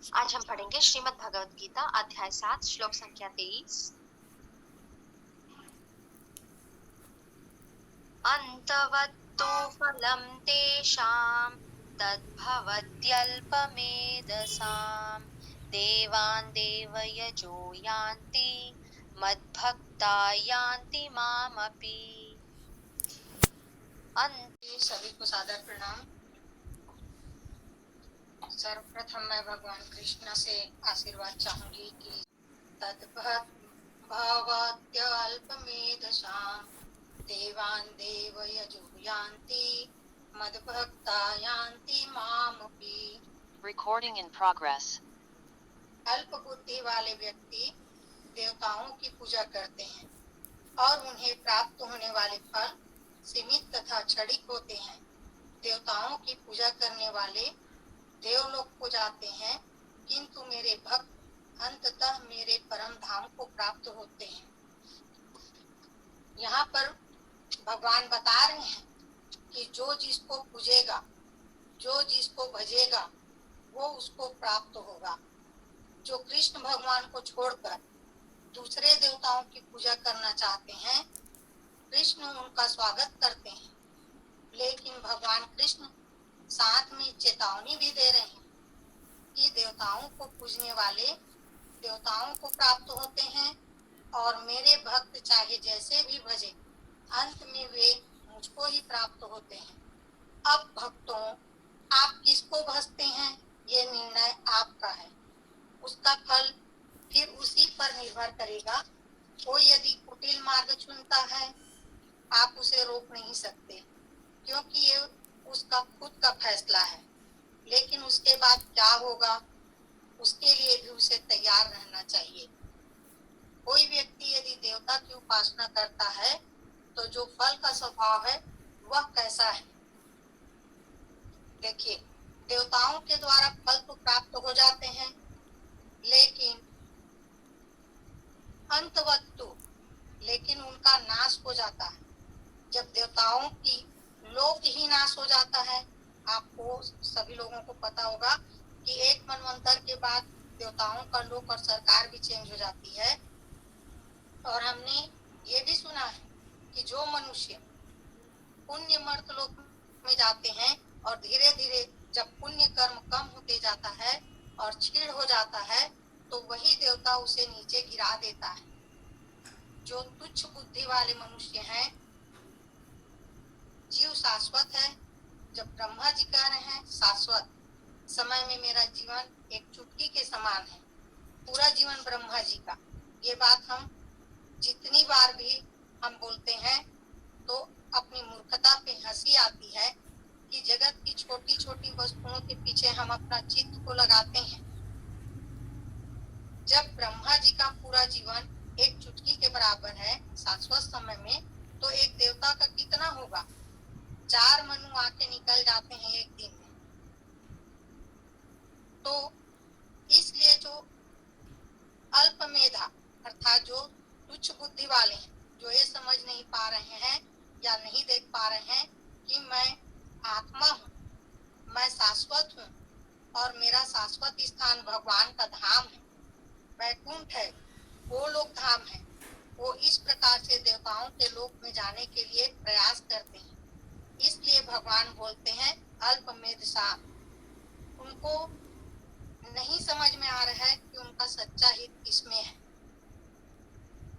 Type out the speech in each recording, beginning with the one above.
आज हम पढ़ेंगे श्रीमद् भगवत गीता अध्याय 7 श्लोक संख्या 23। अंतवत्तो फलं तेषां तद्भवत्यल्पमेधसां देवान् देवयजो यान्ति मद्भक्ता यान्ति मामपि। सभी को सादर प्रणाम। सर्वप्रथम मैं भगवान कृष्ण से आशीर्वाद चाहूंगी कि तद्भावात्यल्पमेधसां देवान् देवयजो यान्ति मद्भक्ता यान्ति मामपि। Recording in progress. अल्प बुद्धि वाले व्यक्ति देवताओं की पूजा करते हैं और उन्हें प्राप्त होने वाले फल सीमित तथा क्षणिक होते हैं। देवताओं की पूजा करने वाले देवलोक को जाते हैं, किंतु मेरे भक्त अंततः मेरे परम धाम को प्राप्त होते हैं। यहाँ पर भगवान बता रहे हैं कि जो जिसको पूजेगा, जो जिसको भजेगा, वो उसको प्राप्त होगा। जो कृष्ण भगवान को छोड़कर दूसरे देवताओं की पूजा करना चाहते हैं, कृष्ण उनका स्वागत करते हैं, लेकिन भगवान कृष्ण साथ में चेतावनी भी दे रहे हैं कि देवताओं को पूजने वाले देवताओं को प्राप्त होते हैं और मेरे भक्त चाहे जैसे भी भजे, अंत में वे मुझको ही प्राप्त होते हैं। अब भक्तों, आप किसको भजते हैं, ये निर्णय आपका है। उसका फल फिर उसी पर निर्भर करेगा। कोई यदि कुटिल मार्ग चुनता है, आप उसे रोक नहीं सकते, क्योंकि ये उसका खुद का फैसला है। लेकिन उसके बाद क्या होगा, उसके लिए भी उसे तैयार रहना चाहिए। कोई व्यक्ति यदि देवता की उपासना करता है, तो जो फल का स्वभाव है वह कैसा है। देखिए, देवताओं के द्वारा फल तो प्राप्त हो जाते हैं, लेकिन अंतवत्तु लेकिन उनका नाश हो जाता है। जब देवताओं की लोक ही नाश हो जाता है, आपको सभी लोगों को पता होगा कि एक मनवंतर के बाद देवताओं का लोक और सरकार भी चेंज हो जाती है। और हमने ये भी सुना है कि जो मनुष्य पुण्य मर्तलोक में जाते हैं और धीरे धीरे जब पुण्य कर्म कम होते जाता है और क्षीण हो जाता है, तो वही देवता उसे नीचे गिरा देता है। जो तुच्छ बुद्धि वाले मनुष्य हैं, जीव शाश्वत है। जब ब्रह्मा जी कह रहे हैं शाश्वत समय में मेरा जीवन एक चुटकी के समान है, पूरा जीवन ब्रह्मा जी का, ये बात हम जितनी बार भी हम बोलते हैं तो अपनी मूर्खता पे हंसी आती है कि जगत की छोटी छोटी वस्तुओं के पीछे हम अपना चित्त को लगाते हैं। जब ब्रह्मा जी का पूरा जीवन एक चुटकी के बराबर है शाश्वत समय में, तो एक देवता का कितना होगा। 4 मनु आके निकल जाते हैं एक दिन में। तो इसलिए जो अल्प मेधा अर्थात जो तुच्छ बुद्धि वाले हैं, जो ये समझ नहीं पा रहे हैं या नहीं देख पा रहे हैं कि मैं आत्मा हूँ, मैं शाश्वत हूँ और मेरा शाश्वत स्थान भगवान का धाम है, वैकुंठ है, वो लोक धाम है, वो इस प्रकार से देवताओं के लोक में जाने के लिए प्रयास करते हैं। इसलिए भगवान बोलते हैं अल्पमेधसा। उनको नहीं समझ में आ रहा है कि उनका सच्चा हित किसमें है।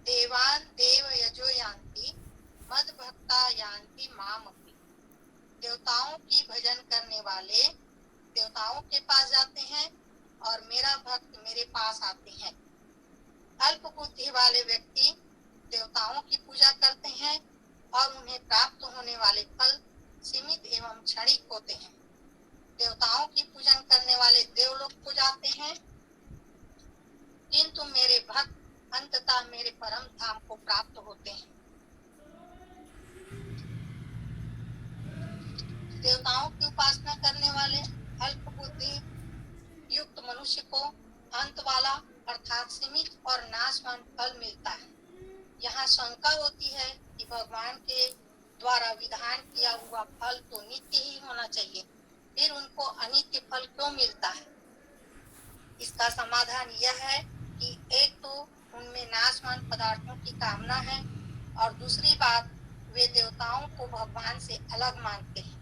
देवान देव यजो यान्ति मद भक्ता यान्ति मामपि। देवताओं की भजन करने वाले देवताओं के पास जाते हैं और मेरा भक्त मेरे पास आते हैं। अल्प बुद्धि वाले व्यक्ति देवताओं की पूजा करते हैं और उन्हें प्राप्त होने वाले फल सीमित एवं क्षणिक होते हैं। देवताओं की पूजन करने वाले देवलोक को जाते हैं, किंतु मेरे भक्त अंततः मेरे परम धाम को प्राप्त होते हैं। देवताओं की उपासना करने वाले अल्प बुद्धि युक्त मनुष्य को अंत वाला अर्थात सीमित और नाशवान फल मिलता है। यहाँ शंका होती है कि भगवान के द्वारा विधान किया हुआ फल तो नित्य ही होना चाहिए, फिर उनको अनित्य फल क्यों मिलता है। इसका समाधान यह है कि एक तो उनमें नाशवान पदार्थों की कामना है और दूसरी बात वे देवताओं को भगवान से अलग मानते हैं,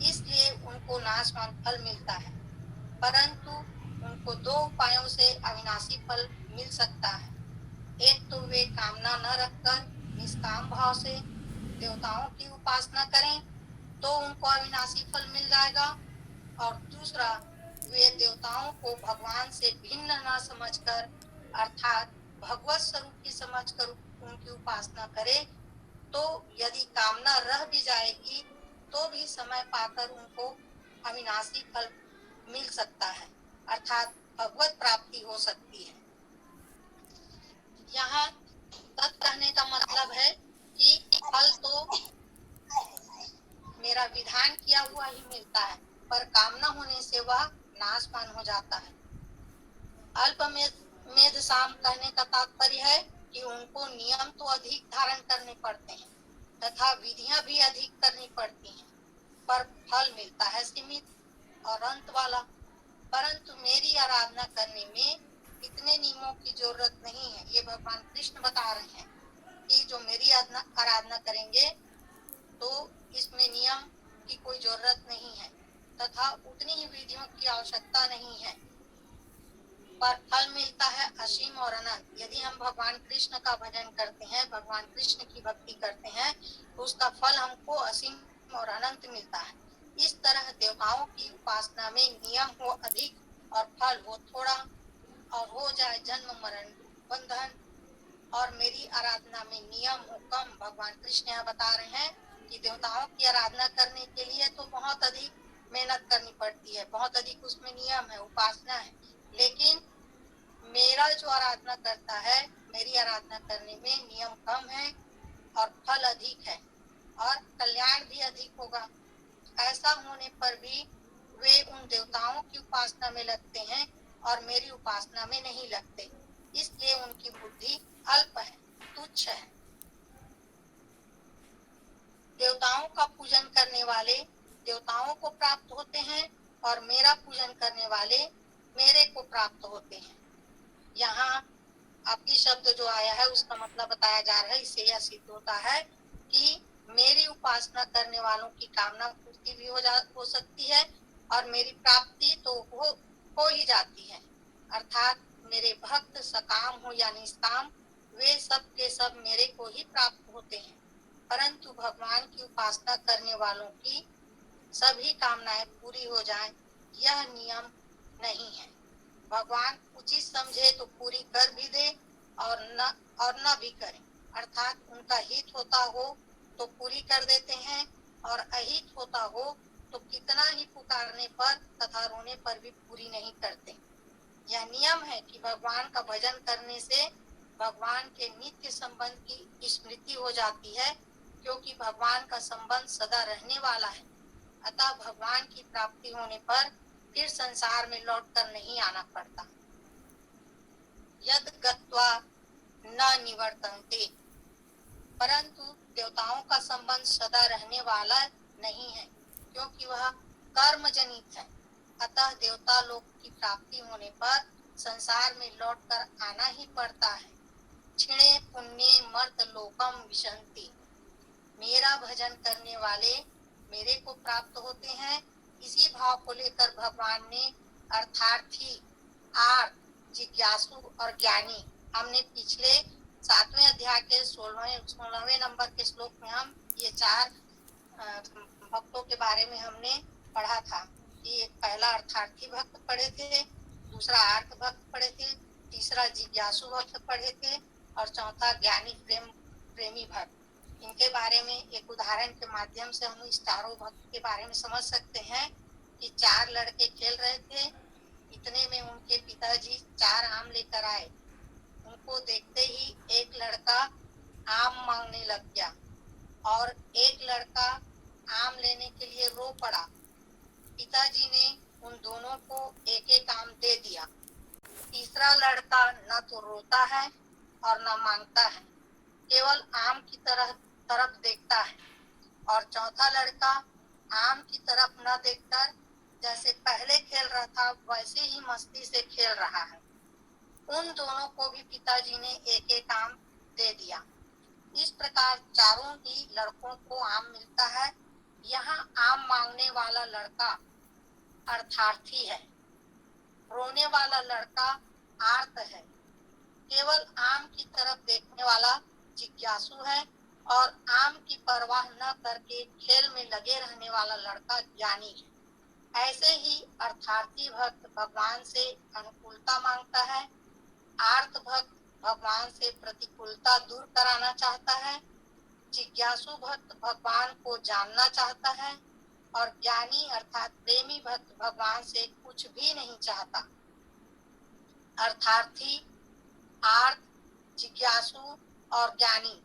इसलिए उनको नाशवान फल मिलता है। परंतु उनको दो उपायों से अविनाशी फल मिल सकता है। एक तो वे कामना न रखकर निष्काम भाव से देवताओं की उपासना करें तो उनको अविनाशी फल मिल जाएगा, और दूसरा वे देवताओं को भगवान से भिन्न न समझकर अर्थात भगवत स्वरूप की समझकर उनकी उपासना करे तो यदि कामना रह भी जाएगी तो भी समय पाकर उनको अविनाशी फल मिल सकता है, अर्थात भगवत प्राप्ति हो सकती है। यहाँ तत् कहने का मतलब है कि फल तो मेरा विधान किया हुआ ही मिलता है, पर कामना होने से वह नाशवान हो जाता है। अल्पमेध साम कहने का तात्पर्य है कि उनको नियम तो अधिक धारण करने पड़ते हैं तथा विधियां भी अधिक करनी पड़ती हैं, पर फल मिलता है सीमित और अंत वाला। परंतु मेरी आराधना करने में इतने नियमों की जरूरत नहीं है। ये भगवान कृष्ण बता रहे हैं कि जो मेरी आराधना करेंगे तो इसमें नियम की कोई जरूरत नहीं है तथा उतनी ही विधियों की आवश्यकता नहीं है, पर फल मिलता है असीम और अनंत। यदि हम भगवान कृष्ण का भजन करते हैं, भगवान कृष्ण की भक्ति करते हैं तो उसका फल हमको असीम और अनंत मिलता है। इस तरह देवताओं की उपासना में नियम हो अधिक और फल हो थोड़ा और हो जाए जन्म मरण बंधन, और मेरी आराधना में नियम हो कम। भगवान कृष्ण यहाँ बता रहे हैं कि देवताओं की आराधना करने के लिए तो बहुत अधिक मेहनत करनी पड़ती है, बहुत अधिक उसमें नियम है, उपासना है, लेकिन मेरा जो आराधना करता है, मेरी आराधना करने में नियम कम है और फल अधिक है और कल्याण भी अधिक होगा। ऐसा होने पर भी वे उन देवताओं की उपासना में लगते हैं और मेरी उपासना में नहीं लगते, इसलिए उनकी बुद्धि अल्प है, तुच्छ है। देवताओं का पूजन करने वाले देवताओं को प्राप्त होते हैं और मेरा पूजन करने वाले मेरे को प्राप्त होते हैं। यहाँ आपकी शब्द जो आया है उसका मतलब बताया जा रहा है। इससे यह सिद्ध होता है कि मेरी उपासना करने वालों की कामना पूर्ति भी हो सकती है और मेरी प्राप्ति तो हो ही जाती है, अर्थात मेरे भक्त सकाम हो या निष्काम वे सब के सब मेरे को ही प्राप्त होते हैं। परंतु भगवान की उपासना करने वालों की सभी कामनाएं पूरी हो जाएं, यह नियम नहीं है। भगवान उचित समझे तो पूरी कर भी दे और न भी करे, अर्थात उनका हित होता हो तो पूरी कर देते हैं और अहित होता हो तो कितना ही पुकारने पर तथा रोने पर भी पूरी नहीं करते। यह नियम है कि भगवान का भजन करने से भगवान के नित्य संबंध की स्मृति हो जाती है, क्योंकि भगवान का संबंध सदा रहने वाला है। अतः भगवान की प्राप्ति होने पर फिर संसार में लौटकर नहीं आना पड़ता। यद गत्वा न निवर्तन्ते, परंतु देवताओं का संबंध सदा रहने वाला नहीं है, क्योंकि वह कर्म जनित है। अतः देवता लोक की प्राप्ति होने पर संसार में लौटकर आना ही पड़ता है। क्षिणे पुण्ये मर्त लोकम विशन्ति, मेरा भजन करने वाले मेरे को प्राप्त होते हैं। इसी भाव को लेकर भगवान ने अर्थार्थी, आर्त, जिज्ञासु और ज्ञानी, हमने पिछले 7वें अध्याय के 16वें नंबर के श्लोक में हम ये 4 भक्तों के बारे में हमने पढ़ा था कि पहला अर्थार्थी भक्त पढ़े थे, दूसरा आर्त भक्त पढ़े थे, तीसरा जिज्ञासु भक्त पढ़े थे और चौथा ज्ञानी प्रेमी भक्त। इनके बारे में एक उदाहरण के माध्यम से हम इस चारों भक्त के बारे में समझ सकते हैं कि 4 लड़के खेल रहे थे। इतने में उनके पिताजी 4 आम लेकर आए। उनको देखते ही एक लड़का आम मांगने लग गया और एक लड़का आम लेने के लिए रो पड़ा। पिताजी ने उन दोनों को एक एक आम दे दिया। तीसरा लड़का न तो रोता है और न मांगता है, केवल आम की तरफ देखता है। और चौथा लड़का आम की तरफ न देखकर जैसे पहले खेल रहा था वैसे ही मस्ती से खेल रहा है। उन दोनों को भी पिताजी ने एक एक आम दे दिया। इस प्रकार चारों ही लड़कों को आम मिलता है। यहाँ आम मांगने वाला लड़का अर्थार्थी है, रोने वाला लड़का आर्त है, केवल आम की तरफ देखने वाला जिज्ञासु है और आम की परवाह न करके खेल में लगे रहने वाला लड़का ज्ञानी है। ऐसे ही अर्थार्थी भक्त भगवान से अनुकूलता मांगता है, आर्त भक्त भगवान से प्रतिकूलता दूर कराना चाहता है, जिज्ञासु भक्त भगवान को जानना चाहता है और ज्ञानी अर्थात प्रेमी भक्त भगवान से कुछ भी नहीं चाहता। अर्थार्थी, आर्त, जिज्ञासु और ज्ञानी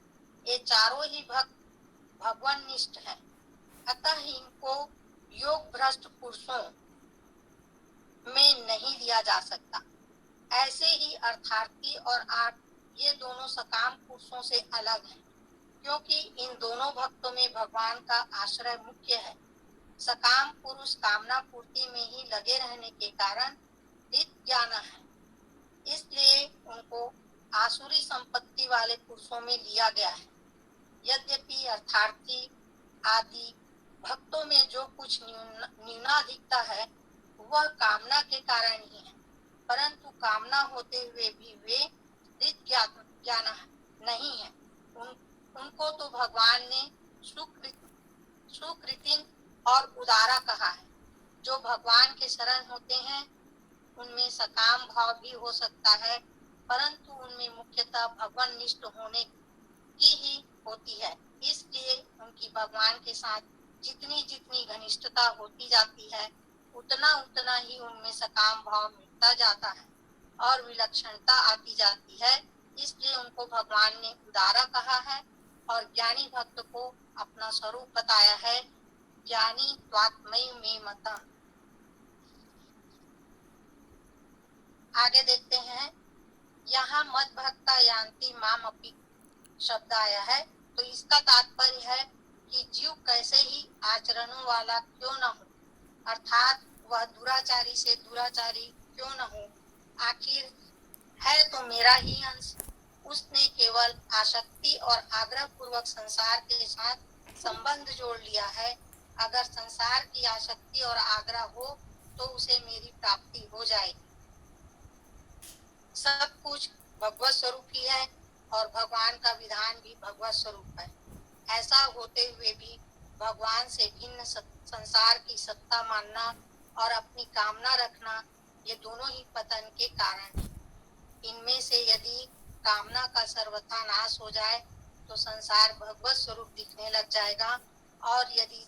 ये चारों ही भक्त भगवान निष्ठ हैं। अतः इनको योग भ्रष्ट पुरुषों में नहीं लिया जा सकता। ऐसे ही अर्थार्थी और आर्त ये दोनों सकाम पुरुषों से अलग हैं, क्योंकि इन दोनों भक्तों में भगवान का आश्रय मुख्य है। सकाम पुरुष कामना पूर्ति में ही लगे रहने के कारण हित ज्ञान है, इसलिए उनको आसुरी संपत्ति वाले पुरुषों में लिया गया है। यद्यपि अर्थार्थी आदि भक्तों में जो कुछ न्यूनाधिकता है वह कामना के कारण ही है, परंतु कामना होते हुए भी वे हित ज्ञान नहीं है। उनको तो भगवान ने सुकृतिन और उदारा कहा है। जो भगवान के शरण होते हैं उनमें सकाम भाव भी हो सकता है, परंतु उनमें मुख्यतः भगवान निष्ठ होने की ही होती है। इसलिए उनकी भगवान के साथ जितनी जितनी घनिष्ठता होती जाती है उतना उतना ही उनमें सकाम भाव मिटता जाता है और विलक्षणता आती जाती है। इसलिए उनको भगवान ने उदारा कहा है और ज्ञानी भक्त को अपना स्वरूप बताया है। ज्ञानी त्वात्मय में मता। आगे देखते हैं, यहाँ मत भक्ता यान्ति माम अपि शब्द आया है, तो इसका तात्पर्य है कि जीव कैसे ही आचरणों वाला क्यों न हो, अर्थात वह दुराचारी से दुराचारी क्यों न हो, आखिर है तो मेरा ही अंश। उसने केवल आसक्ति और आग्रह पूर्वक संसार के साथ संबंध जोड़ लिया है। अगर संसार की आसक्ति और आग्रह हो तो उसे मेरी प्राप्ति हो जाएगी। सब कुछ भगवत स्वरूप ही है और भगवान का विधान भी भगवत स्वरूप है। ऐसा होते हुए भी भगवान से भिन्न संसार की सत्ता मानना और अपनी कामना रखना, ये दोनों ही पतन के कारण हैं। इनमें से यदि कामना का सर्वथा नाश हो जाए तो संसार भगवत स्वरूप दिखने लग जाएगा, और यदि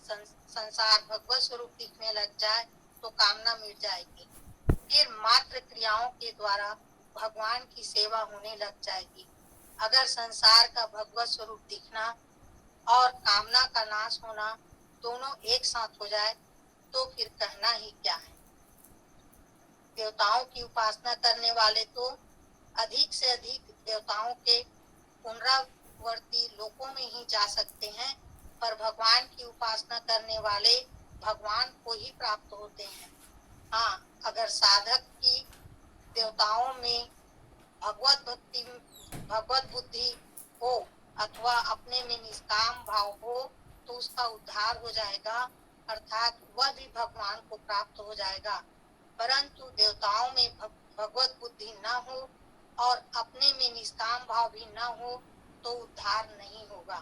संसार भगवत स्वरूप दिखने लग जाए तो कामना मिट जाएगी। फिर मात्र क्रियाओं के द्वारा भगवान की सेवा होने लग जाएगी। अगर संसार का भगवत स्वरूप दिखना और कामना का नाश होना दोनों एक साथ हो जाए तो फिर कहना ही क्या है। देवताओं की उपासना करने वाले तो अधिक से अधिक देवताओं के पुनरावर्ती लोकों में ही जा सकते हैं, पर भगवान की उपासना करने वाले भगवान को ही प्राप्त होते हैं। हाँ, अगर साधक की देवताओं में भगवत बुद्धि हो अथवा अपने में निष्काम भाव हो तो उसका उद्धार हो जाएगा, अर्थात वह भी भगवान को प्राप्त हो जाएगा। परंतु देवताओं में भगवत बुद्धि न हो और अपने में निष्काम भाव भी न हो तो उद्धार नहीं होगा।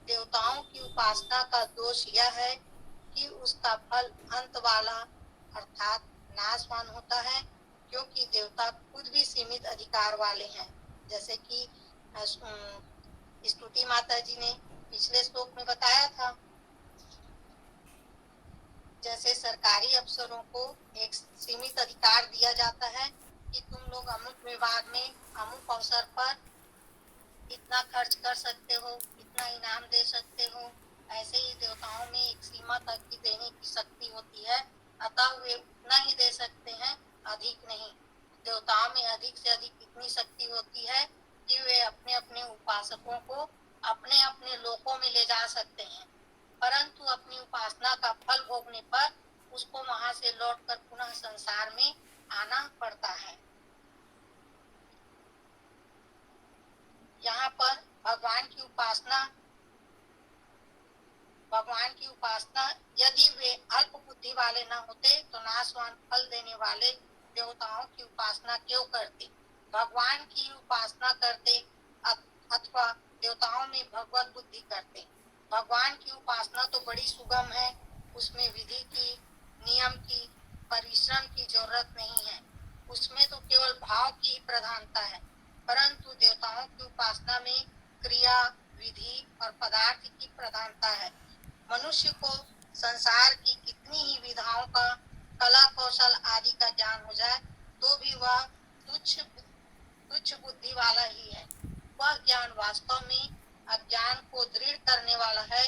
देवताओं की उपासना का दोष यह है कि उसका फल अंत वाला अर्थात नाशवान होता है, क्योंकि देवता खुद भी सीमित अधिकार वाले हैं। जैसे कि स्तुति माता जी ने पिछले श्लोक में बताया था, जैसे सरकारी अफसरों को एक सीमित अधिकार दिया जाता है कि तुम लोग अमुक विभाग में अमुक अवसर पर इतना खर्च कर सकते हो, इतना इनाम दे सकते हो। ऐसे ही देवताओं में एक सीमा तक की देने की शक्ति होती है, अतः वे उतना ही दे सकते हैं, अधिक नहीं। देवताओं में अधिक से अधिक इतनी शक्ति होती है कि वे अपने अपने उपासकों को अपने अपने लोकों में ले जा सकते हैं, परंतु अपनी उपासना का फल भोगने पर उसको वहां से लौटकर पुनः संसार में आना पड़ता है। यहाँ पर भगवान की उपासना यदि वे अल्प बुद्धि वाले न होते तो नाशवान फल देने वाले देवताओं की उपासना क्यों करते? भगवान की उपासना करते अथवा देवताओं में भगवत बुद्धि करते। भगवान की उपासना तो बड़ी सुगम है, उसमें विधि की, नियम की, परिश्रम की जरूरत नहीं है, उसमें तो केवल भाव की प्रधानता है। परंतु देवताओं की उपासना में क्रिया, विधि और पदार्थ की प्रधानता है। मनुष्य को संसार की कितनी ही विधाओं का, कला कौशल आदि का ज्ञान हो जाए तो भी वह तुच्छ बुद्धि वाला ही है। वह ज्ञान वास्तव में अज्ञान को दृढ़ करने वाला है,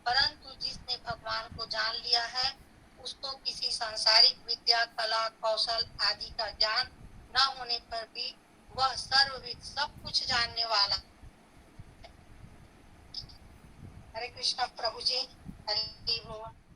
परंतु जिसने भगवान को जान लिया है उसको किसी सांसारिक विद्या, कला कौशल आदि का ज्ञान न होने पर भी वह सर्वविद सब कुछ जानने वाला। हरे कृष्ण प्रभु जी, हरि बोल।